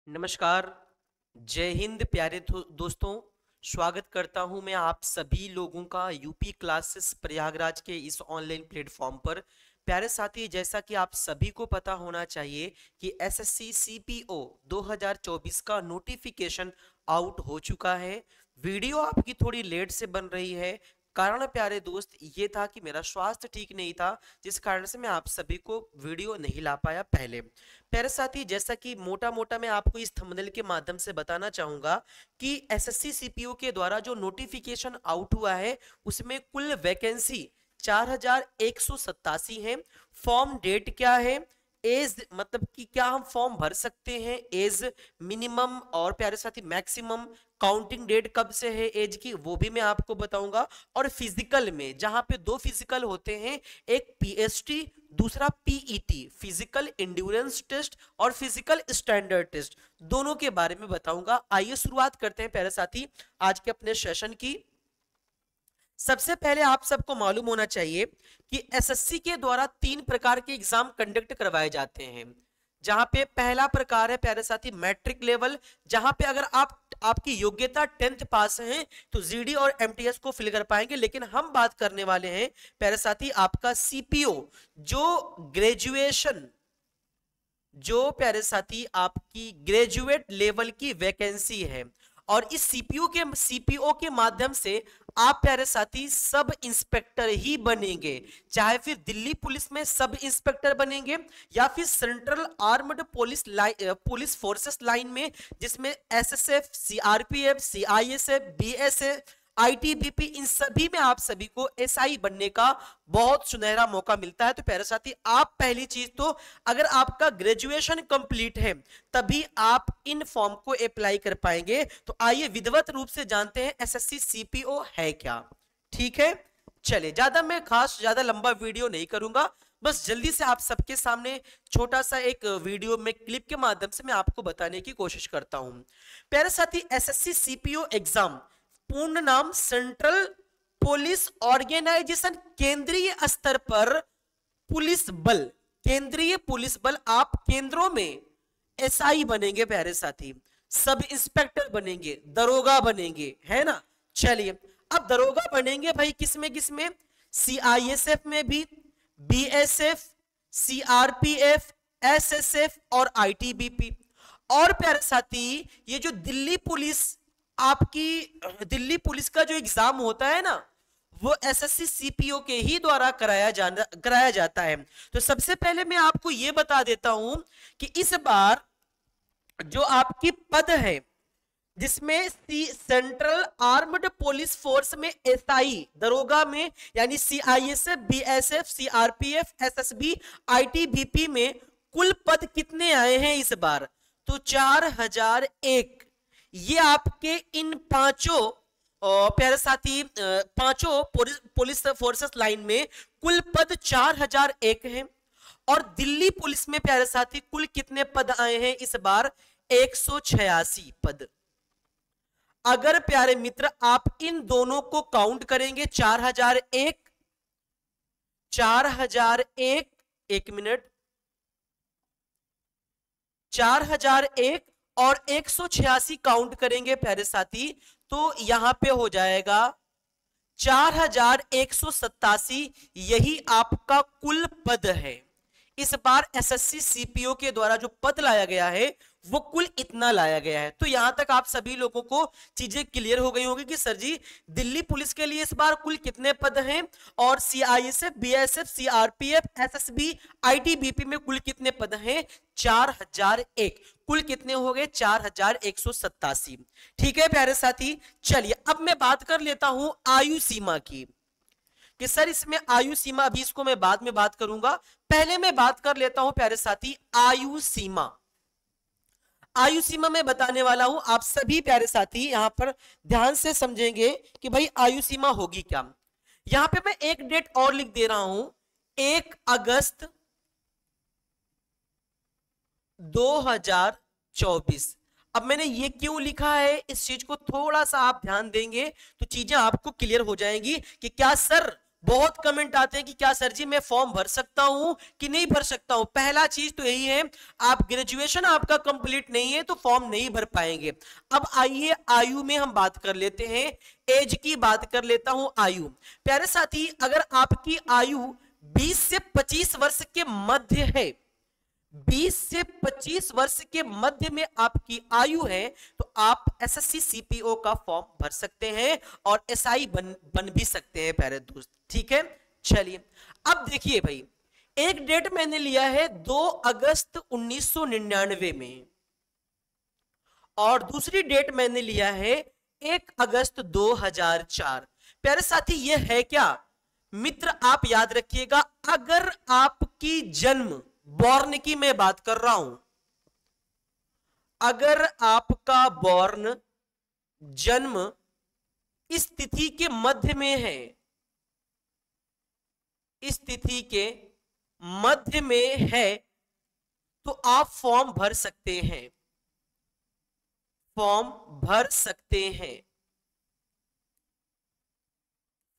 नमस्कार। जय हिंद प्यारे दोस्तों। स्वागत करता हूं मैं आप सभी लोगों का यूपी क्लासेस प्रयागराज के इस ऑनलाइन प्लेटफॉर्म पर। प्यारे साथी, जैसा कि आप सभी को पता होना चाहिए कि एसएससी सीपीओ 2024 का नोटिफिकेशन आउट हो चुका है। वीडियो आपकी थोड़ी लेट से बन रही है। कारण प्यारे दोस्त ये था कि मेरा स्वास्थ्य ठीक नहीं था, जिस कारण से मैं आप सभी को वीडियो नहीं ला पाया पहले। प्यारे साथी, जैसा कि मोटा मोटा मैं आपको इस थंबनेल के माध्यम से बताना चाहूंगा कि एसएससी सीपीओ के द्वारा जो नोटिफिकेशन आउट हुआ है उसमें कुल वैकेंसी 4187 है। फॉर्म डेट क्या है, एज मतलब कि क्या हम फॉर्म भर सकते हैं, एज मिनिमम और प्यारे साथी मैक्सिमम, काउंटिंग डेट कब से है एज की वो भी मैं आपको बताऊंगा। और फिजिकल में जहां पे दो फिजिकल होते हैं, एक पीएसटी दूसरा पीईटी, फिजिकल इंड्योरेंस टेस्ट और फिजिकल स्टैंडर्ड टेस्ट, दोनों के बारे में बताऊंगा। आइए शुरुआत करते हैं प्यारे साथी आज के अपने सेशन की। सबसे पहले आप सबको मालूम होना चाहिए कि एसएससी के द्वारा 3 प्रकार के एग्जाम कंडक्ट करवाए जाते हैं। जहां पे पहला प्रकार है प्यारे साथी मैट्रिक लेवल, जहां पे अगर आपकी योग्यता 10th पास है तो जीडी और एमटीएस को फिल कर पाएंगे। लेकिन हम बात करने वाले हैं प्यारे साथी आपका सीपीओ, जो ग्रेजुएशन, जो प्यारे साथी आपकी ग्रेजुएट लेवल की वैकेंसी है। और इस सीपीओ के माध्यम से आप प्यारे साथी सब इंस्पेक्टर ही बनेंगे, चाहे फिर दिल्ली पुलिस में सब इंस्पेक्टर बनेंगे या फिर central armed police forces line में, जिसमें SSF, CRPF, CISF, BSF, ITBP, इन सभी में आप सभी को एसआई बनने का बहुत सुनहरा मौका मिलता है। तो प्यारे साथी, आप पहली चीज तो अगर आपका ग्रेजुएशन कंप्लीट है तभी आप इन फॉर्म को अप्लाई कर पाएंगे। तो आइए विधिवत रूप से जानते हैं एसएससी सीपीओ है क्या। ठीक है, चलिए ज्यादा लंबा वीडियो नहीं करूंगा, बस जल्दी से आप सबके सामने छोटा सा एक वीडियो में क्लिप के माध्यम से मैं आपको बताने की कोशिश करता हूं। प्यारे साथी, एसएससी सीपीओ एग्जाम पूर्ण नाम सेंट्रल पुलिस ऑर्गेनाइजेशन, केंद्रीय स्तर पर पुलिस बल, केंद्रीय पुलिस बल। आप केंद्रों में एसआई बनेंगे प्यारे साथी, सब इंस्पेक्टर बनेंगे, दरोगा बनेंगे, है ना। चलिए, अब दरोगा बनेंगे भाई किसमें सीआईएसएफ में भी, बीएसएफ, सीआरपीएफ, एसएसएफ और आईटीबीपी। और प्यारे साथी, ये जो दिल्ली पुलिस, आपकी दिल्ली पुलिस का जो एग्जाम होता है ना, वो एसएससी सीपीओ के ही द्वारा कराया जाता है। तो सबसे पहले मैं आपको यह बता देता हूं कि इस बार जो आपकी पद है, जिसमें सेंट्रल आर्म्ड पुलिस फोर्स में एसआई, दरोगा में यानी CISF, BSF, CRPF, SSB, ITBP में कुल पद कितने आए हैं इस बार? तो 4001। ये आपके इन पांचों प्यारे साथी पांचों पुलिस फोर्सेस लाइन में कुल पद 4001 हैं। और दिल्ली पुलिस में प्यारे साथी कुल कितने पद आए हैं इस बार? 186 पद। अगर प्यारे मित्र आप इन दोनों को काउंट करेंगे, 4001, 4001, एक मिनट, 4001 और 186 काउंट करेंगे प्यारे साथी, तो यहां पे हो जाएगा 4187। यही आपका कुल पद है। इस बार एसएससी सीपीओ के द्वारा जो पद लाया गया है वो कुल इतना लाया गया है। तो यहां तक आप सभी लोगों को चीजें क्लियर हो गई होगी कि सर जी दिल्ली पुलिस के लिए इस बार कुल कितने पद हैं, और CISF, BSF, CRPF, SSB, ITBP में कुल कितने पद हैं? 4001। कुल कितने हो गए? 4187। ठीक है प्यारे साथी, चलिए अब मैं बात कर लेता हूं आयु सीमा की, कि सर इसमें आयु सीमा, अभी इसको मैं बाद में बात करूंगा, पहले मैं बात कर लेता हूं प्यारे साथी आयु सीमा। आयु सीमा मैं बताने वाला हूं, आप सभी प्यारे साथी यहां पर ध्यान से समझेंगे कि भाई आयु सीमा होगी क्या। यहां पे मैं एक डेट और लिख दे रहा हूं, 1 अगस्त 2024। अब मैंने ये क्यों लिखा है, इस चीज को थोड़ा सा आप ध्यान देंगे तो चीजें आपको क्लियर हो जाएंगी कि क्या सर बहुत कमेंट आते हैं कि क्या सर जी मैं फॉर्म भर सकता हूं कि नहीं भर सकता हूं। पहला चीज तो यही है, आप ग्रेजुएशन आपका कंप्लीट नहीं है तो फॉर्म नहीं भर पाएंगे। अब आइए आयु में हम बात कर लेते हैं, एज की बात कर लेता हूं। आयु प्यारे साथी, अगर आपकी आयु 20 से 25 वर्ष के मध्य है, 20 से 25 वर्ष के मध्य में आपकी आयु है, तो आप एसएससी सीपीओ का फॉर्म भर सकते हैं और एसआई बन भी सकते हैं प्यारे दोस्त। ठीक है, चलिए अब देखिए भाई, एक डेट मैंने लिया है 2 अगस्त 1999 में, और दूसरी डेट मैंने लिया है 1 अगस्त 2004। प्यारे साथी ये है क्या मित्र, आप याद रखिएगा, अगर आपकी जन्म, बॉर्न की मैं बात कर रहा हूं, अगर आपका बॉर्न जन्म इस तिथि के मध्य में है, इस तिथि के मध्य में है, तो आप फॉर्म भर सकते हैं, फॉर्म भर सकते हैं,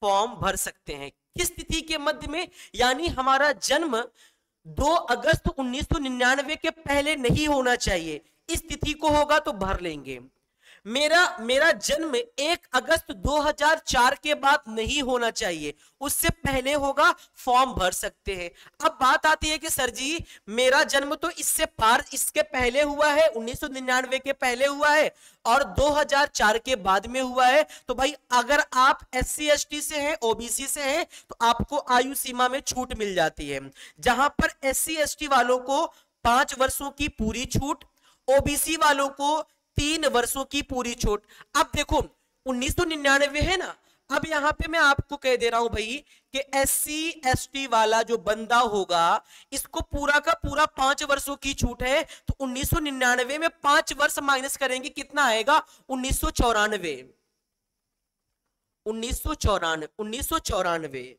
फॉर्म भर सकते हैं। किस तिथि के मध्य में, यानी हमारा जन्म 2 अगस्त 1999 के पहले नहीं होना चाहिए, इस तिथि को होगा तो भर लेंगे। मेरा जन्म 1 अगस्त 2004 के बाद नहीं होना चाहिए, उससे पहले होगा, फॉर्म भर सकते हैं। अब बात आती है कि सर जी मेरा जन्म तो इसके पहले हुआ है, 1999 के पहले हुआ है और 2004 के बाद में हुआ है, तो भाई अगर आप SC ST से हैं, OBC से हैं, तो आपको आयु सीमा में छूट मिल जाती है। जहां पर SC ST वालों को 5 वर्षों की पूरी छूट, OBC वालों को 3 वर्षों की पूरी छूट। अब देखो 1999 है ना, अब यहां पे मैं आपको कह दे रहा हूं भाई कि SC ST वाला जो बंदा होगा, इसको पूरा का पूरा 5 वर्षों की छूट है, तो 1999 में 5 वर्ष माइनस करेंगे, कितना आएगा 1994, 1994, 1994,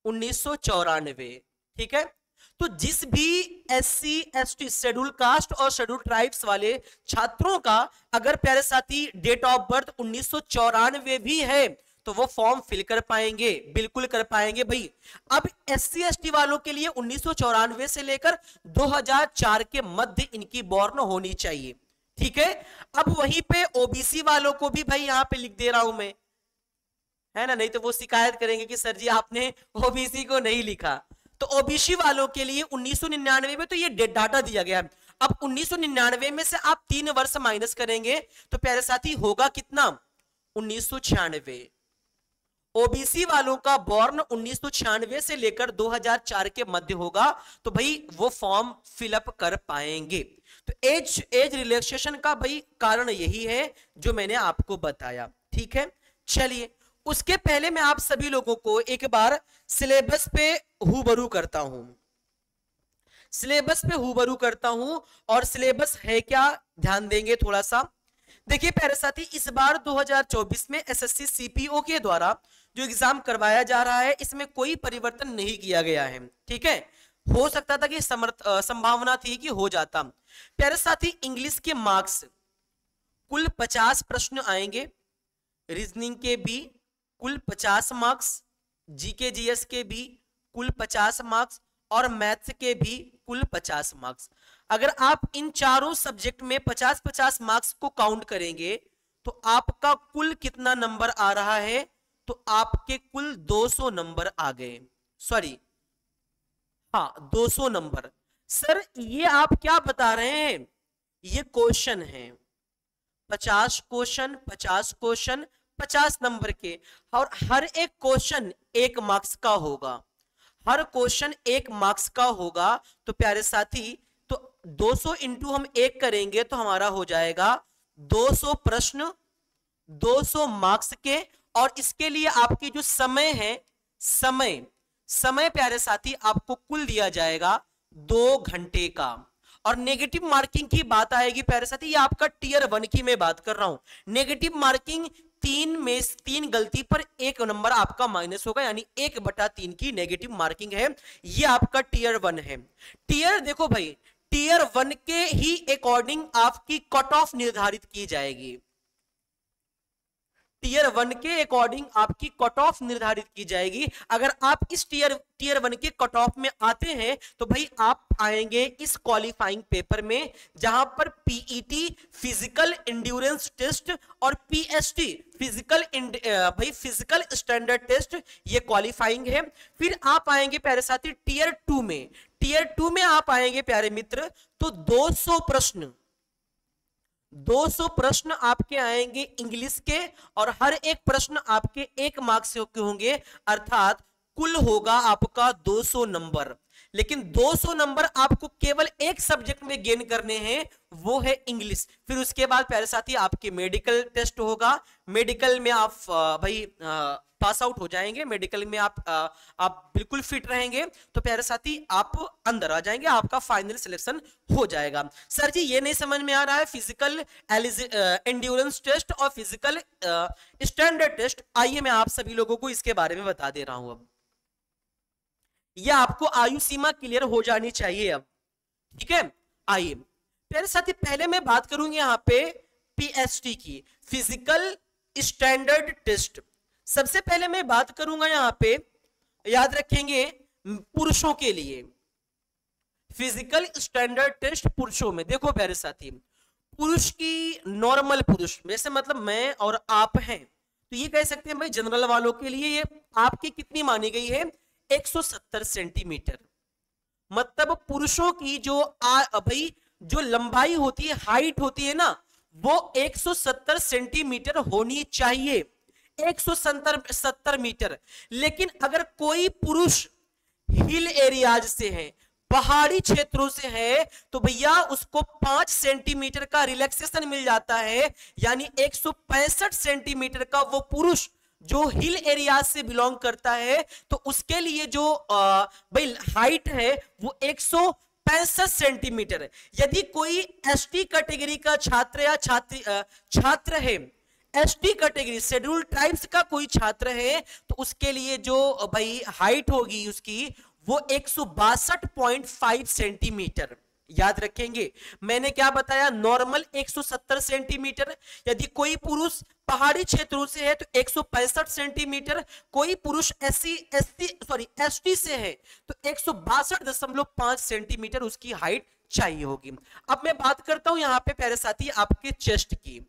1994। ठीक है, तो जिस भी SC ST शेड्यूल कास्ट और शेड्यूल ट्राइब्स वाले छात्रों का अगर प्यारे साथी डेट ऑफ बर्थ 1994 भी है, तो वो फॉर्म फिल कर पाएंगे, बिल्कुल कर पाएंगे भाई। अब SC ST वालों के लिए 1994 से लेकर 2004 के मध्य इनकी बॉर्न होनी चाहिए। ठीक है, अब वहीं पे OBC वालों को भी भाई यहां पे लिख दे रहा हूं मैं, है ना, नहीं तो वो शिकायत करेंगे कि सर जी आपने OBC को नहीं लिखा। तो OBC वालों के लिए 1999 में तो ये डाटा दिया गया है। अब 1999 में से आप 3 वर्ष माइनस करेंगे तो प्यारे साथी होगा कितना 1996। OBC वालों का बॉर्न 1996 से लेकर 2004 के मध्य होगा, तो भाई वो फॉर्म फिलअप कर पाएंगे। तो एज रिलैक्सेशन का भाई कारण यही है जो मैंने आपको बताया। ठीक है, चलिए उसके पहले मैं आप सभी लोगों को एक बार सिलेबस पे रूबरू करता हूं, सिलेबस पे रूबरू करता हूं। और सिलेबस है क्या, ध्यान देंगे थोड़ा सा। देखिए प्यारे साथी, इस बार 2024 में SSC CPO के द्वारा जो एग्जाम करवाया जा रहा है, इसमें कोई परिवर्तन नहीं किया गया है। ठीक है, हो सकता था कि संभावना थी कि हो जाता। प्यारे साथी, इंग्लिश के मार्क्स कुल 50 प्रश्न आएंगे, रीजनिंग के भी कुल 50 मार्क्स, जीके जीएस के भी कुल 50 मार्क्स और मैथ्स के भी कुल 50 मार्क्स। अगर आप इन चारों सब्जेक्ट में 50-50 मार्क्स को काउंट करेंगे तो आपका कुल कितना नंबर आ रहा है, तो आपके कुल 200 नंबर आ गए। सॉरी, हाँ 200 नंबर। सर ये आप क्या बता रहे हैं, ये क्वेश्चन है, 50 क्वेश्चन, 50 क्वेश्चन 50 नंबर के, और हर एक क्वेश्चन 1 मार्क्स का होगा, हर क्वेश्चन 1 मार्क्स का होगा। तो प्यारे साथी, तो 200 इंटू हम 1 करेंगे तो हमारा हो जाएगा 200 प्रश्न 200 मार्क्स के। और इसके लिए आपकी जो समय है, समय प्यारे साथी आपको कुल दिया जाएगा 2 घंटे का। और नेगेटिव मार्किंग की बात आएगी प्यारे साथी, ये आपका टियर 1 की मैं बात कर रहा हूं। नेगेटिव मार्किंग 3 में 3 गलती पर 1 नंबर आपका माइनस होगा, यानी 1/3 की नेगेटिव मार्किंग है। ये आपका टियर 1 है। टियर देखो भाई, टियर 1 के ही अकॉर्डिंग आपकी कट ऑफ निर्धारित की जाएगी। टीयर 1 के अकॉर्डिंग आपकी कट ऑफ निर्धारित की जाएगी। अगर आप इस टीयर 1 के कट ऑफ में आते हैं तो भाई आप आएंगे इस क्वालिफाइंग पेपर में, जहां पर पीईटी फिजिकल इंड्योरेंस टेस्ट और पीएसटी फिजिकल स्टैंडर्ड टेस्ट ये क्वालिफाइंग है। फिर आप आएंगे प्यारे साथी टीयर 2 में। टीयर 2 में आप आएंगे प्यारे मित्र तो 200 प्रश्न आपके आएंगे इंग्लिश के, और हर एक प्रश्न आपके 1 मार्क्स के होंगे, अर्थात कुल होगा आपका 200 नंबर। लेकिन 200 नंबर आपको केवल एक सब्जेक्ट में गेन करने हैं, वो है इंग्लिश। फिर उसके बाद प्यारे साथी आपके मेडिकल टेस्ट होगा। मेडिकल में आप भाई पास आउट हो जाएंगे, मेडिकल में आप बिल्कुल फिट रहेंगे तो प्यारे साथी आप अंदर आ जाएंगे, आपका फाइनल सिलेक्शन हो जाएगा। सर जी ये नहीं समझ में आ रहा है फिजिकल एंड्योरेंस टेस्ट और फिजिकल स्टैंडर्ड टेस्ट, आइए मैं आप सभी लोगों को इसके बारे में बता दे रहा हूं। अब यह आपको आयु सीमा क्लियर हो जानी चाहिए अब, ठीक है। आइए प्यारे साथी पहले मैं बात करूंगी यहां पे पीएसटी की, फिजिकल स्टैंडर्ड टेस्ट। सबसे पहले मैं बात करूंगा यहां पे, याद रखेंगे पुरुषों के लिए फिजिकल स्टैंडर्ड टेस्ट पुरुषों में। देखो प्यारे साथी, पुरुष की नॉर्मल पुरुष वैसे मतलब मैं और आप हैं तो ये कह सकते हैं भाई जनरल वालों के लिए ये आपकी कितनी मानी गई है 170 सेंटीमीटर। मतलब पुरुषों की जो भाई जो लंबाई होती है, हाइट होती है ना, वो 170 सेंटीमीटर होनी चाहिए, 170 मीटर। लेकिन अगर कोई पुरुष हिल एरियाज से है, पहाड़ी क्षेत्रों से है, तो भैया उसको 5 सेंटीमीटर का रिलैक्सेशन मिल जाता है, यानी 165 सेंटीमीटर का वो पुरुष जो हिल एरिया से बिलोंग करता है तो उसके लिए जो भाई हाइट है वो 165 सेंटीमीटर है। यदि कोई एसटी कैटेगरी का छात्र या छात्र है, एसटी कैटेगरी शेड्यूल्ड ट्राइब्स का कोई छात्र है, तो उसके लिए जो भाई हाइट होगी उसकी वो 162.5 सेंटीमीटर। याद रखेंगे मैंने क्या बताया, नॉर्मल 170 सेंटीमीटर, यदि कोई पुरुष पहाड़ी क्षेत्रों से है तो 165 सेंटीमीटर, कोई पुरुष एसटी से है तो 162.5 सेंटीमीटर उसकी हाइट चाहिए होगी। अब मैं बात करता हूं यहां पे प्यारे साथी आपके चेस्ट की।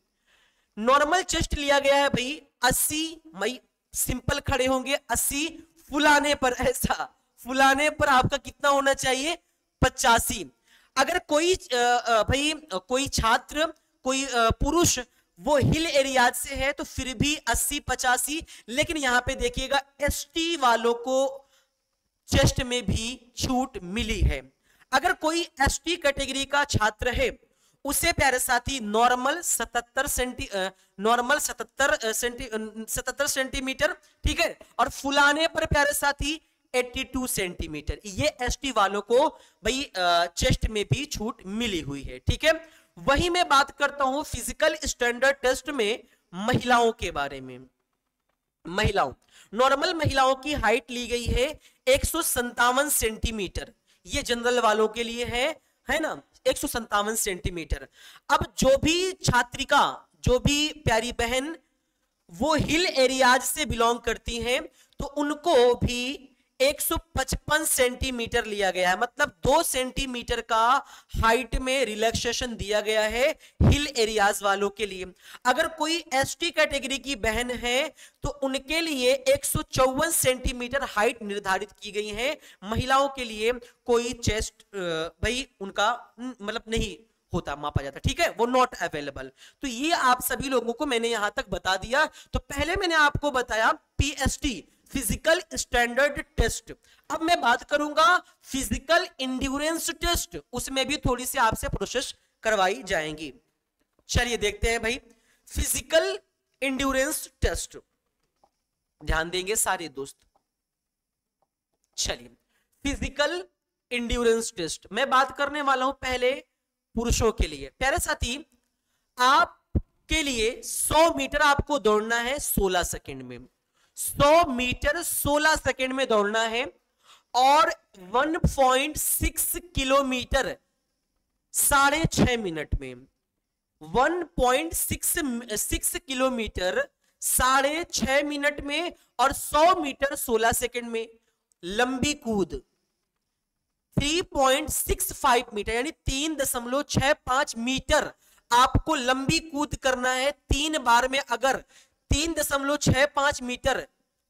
नॉर्मल चेस्ट लिया गया है भाई 80, मई सिंपल खड़े होंगे 80, फुलाने पर ऐसा फुलाने पर आपका कितना होना चाहिए 85। अगर कोई भाई कोई छात्र कोई पुरुष वो हिल एरियाज से है तो फिर भी 80-85। लेकिन यहां पे देखिएगा एसटी वालों को चेस्ट में भी छूट मिली है। अगर कोई एसटी कैटेगरी का छात्र है उसे प्यारे साथी नॉर्मल 77 सेंटीमीटर, ठीक है, और फुलाने पर प्यारे साथी 82 सेंटीमीटर, ये एसटी वालों को भाई चेस्ट में भी छूट मिली हुई है, ठीक है। वही मैं बात करता हूं फिजिकल स्टैंडर्ड टेस्ट में महिलाओं के बारे में। महिलाओं, नॉर्मल महिलाओं की हाइट ली गई है 157 सेंटीमीटर, ये जनरल वालों के लिए है ना 157 सेंटीमीटर। अब जो भी छात्रिका, जो भी प्यारी बहन वो हिल एरियाज से बिलोंग करती हैं तो उनको भी 155 सेंटीमीटर लिया गया है, मतलब 2 सेंटीमीटर का हाइट में रिलैक्सेशन दिया गया है हिल एरियाज वालों के लिए। अगर कोई एसटी कैटेगरी की बहन है तो उनके लिए 154 सेंटीमीटर हाइट निर्धारित की गई है। महिलाओं के लिए कोई चेस्ट भाई उनका मतलब नहीं होता, मापा जाता, ठीक है, वो नॉट अवेलेबल। तो ये आप सभी लोगों को मैंने यहां तक बता दिया। तो पहले मैंने आपको बताया पीएसटी फिजिकल स्टैंडर्ड टेस्ट। अब मैं बात करूंगा फिजिकल इंड्योरेंस टेस्ट, उसमें भी थोड़ी सी आपसे प्रोसेस करवाई जाएंगी। चलिए देखते हैं भाई फिजिकल इंड्योरेंस टेस्ट, ध्यान देंगे सारे दोस्त। चलिए फिजिकल इंड्योरेंस टेस्ट मैं बात करने वाला हूं पहले पुरुषों के लिए। प्यारे साथी, आपके लिए 100 मीटर आपको दौड़ना है 16 सेकंड में, 100 मीटर 16 सेकंड में दौड़ना है, और 1.6 किलोमीटर 6.5 मिनट में, 1.6 किलोमीटर 6.5 मिनट में और 100 मीटर 16 सेकंड में। लंबी कूद 3.65 मीटर यानी 3.65 मीटर आपको लंबी कूद करना है 3 बार में। अगर 3.65 मीटर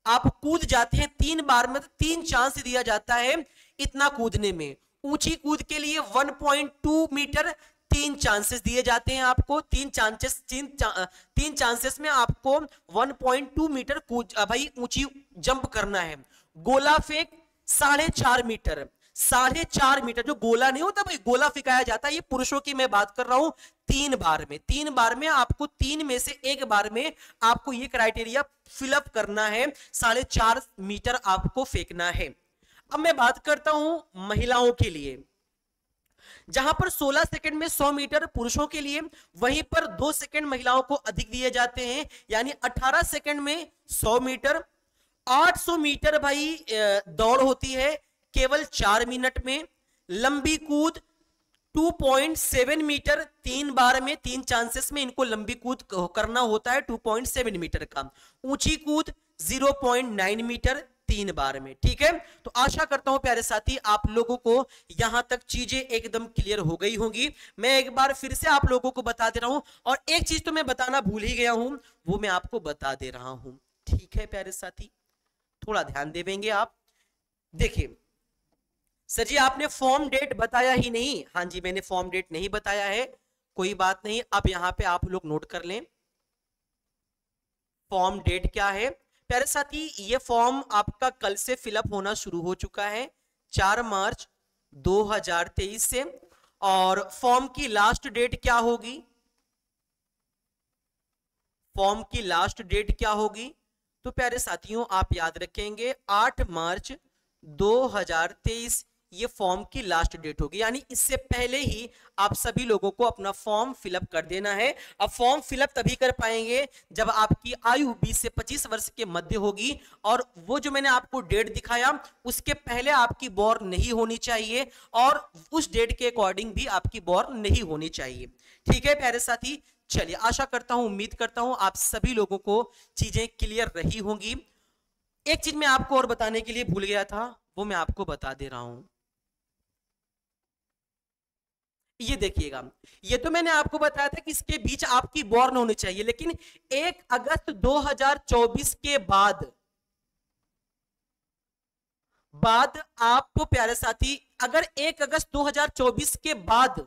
आप कूद जाते हैं 3 बार में तो 3 चांस दिया जाता है इतना कूदने में। ऊंची कूद के लिए 1.2 मीटर 3 चांसेस दिए जाते हैं आपको। 3 चांसेस में आपको 1.2 मीटर कूद भाई ऊंची जंप करना है। गोला फेंक 4.5 मीटर। 4.5 मीटर जो गोला नहीं होता भाई, गोला फेंकाया जाता है, ये पुरुषों की मैं बात कर रहा हूं। 3 बार में, 3 बार में आपको 3 में से 1 बार में आपको ये क्राइटेरिया फिलअप करना है। 4.5 मीटर आपको फेंकना है। अब मैं बात करता हूं महिलाओं के लिए, जहां पर 16 सेकंड में 100 मीटर पुरुषों के लिए, वहीं पर 2 सेकंड महिलाओं को अधिक दिए जाते हैं, यानी 18 सेकंड में 100 मीटर। 800 मीटर भाई दौड़ होती है केवल 4 मिनट में। लंबी कूद 2.7 मीटर 3 बार में, 3 चांसेस में इनको लंबी कूद करना होता है 2.7 मीटर का। ऊंची कूद 0.9 मीटर 3 बार में। ठीक है, तो आशा करता हूं प्यारे साथी आप लोगों को यहां तक चीजें एकदम क्लियर हो गई होंगी। मैं एक बार फिर से आप लोगों को बता दे रहा हूं, और एक चीज तो मैं बताना भूल ही गया हूं, वो मैं आपको बता दे रहा हूं। ठीक है प्यारे साथी, थोड़ा ध्यान देंगे आप। देखिए सर जी आपने फॉर्म डेट बताया ही नहीं। हाँ जी मैंने फॉर्म डेट नहीं बताया है, कोई बात नहीं। अब यहां पे आप लोग नोट कर लें फॉर्म डेट क्या है। प्यारे साथी ये फॉर्म आपका कल से फिलअप होना शुरू हो चुका है 4 मार्च 2023 से। और फॉर्म की लास्ट डेट क्या होगी, फॉर्म की लास्ट डेट क्या होगी, तो प्यारे साथियों आप याद रखेंगे 8 मार्च 2023 ये फॉर्म की लास्ट डेट होगी। यानी इससे पहले ही आप सभी लोगों को अपना फॉर्म फिलअप कर देना है। अब फॉर्म फिलअप तभी कर पाएंगे जब आपकी आयु 20 से 25 वर्ष के मध्य होगी, और वो जो मैंने आपको डेट दिखाया उसके पहले आपकी बॉर्न नहीं होनी चाहिए, और उस डेट के अकॉर्डिंग भी आपकी बॉर्न नहीं होनी चाहिए। ठीक है प्यारे साथी, चलिए आशा करता हूं, उम्मीद करता हूं आप सभी लोगों को चीजें क्लियर रही होंगी। एक चीज मैं आपको और बताने के लिए भूल गया था, वो मैं आपको बता दे रहा हूं। ये देखिएगा, ये तो मैंने आपको बताया था कि इसके बीच आपकी बॉर्न होनी चाहिए, लेकिन 1 अगस्त 2024 के बाद आपको प्यारे साथी, अगर 1 अगस्त 2024 के बाद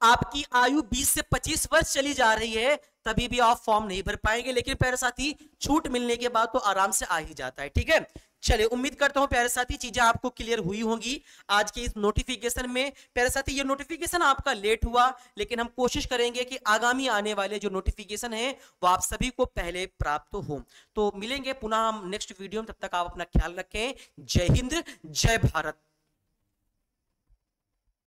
आपकी आयु 20 से 25 वर्ष चली जा रही है तभी भी आप फॉर्म नहीं भर पाएंगे। लेकिन प्यारे साथी छूट मिलने के बाद तो आराम से आ ही जाता है। ठीक है, चलिए उम्मीद करता हूं प्यारे साथी चीजें आपको क्लियर हुई होंगी आज के इस नोटिफिकेशन में। प्यारे साथी ये नोटिफिकेशन आपका लेट हुआ, लेकिन हम कोशिश करेंगे कि आगामी आने वाले जो नोटिफिकेशन है वो आप सभी को पहले प्राप्त हो। तो मिलेंगे पुनः हम नेक्स्ट वीडियो में, तब तक आप अपना ख्याल रखें। जय हिंद, जय भारत।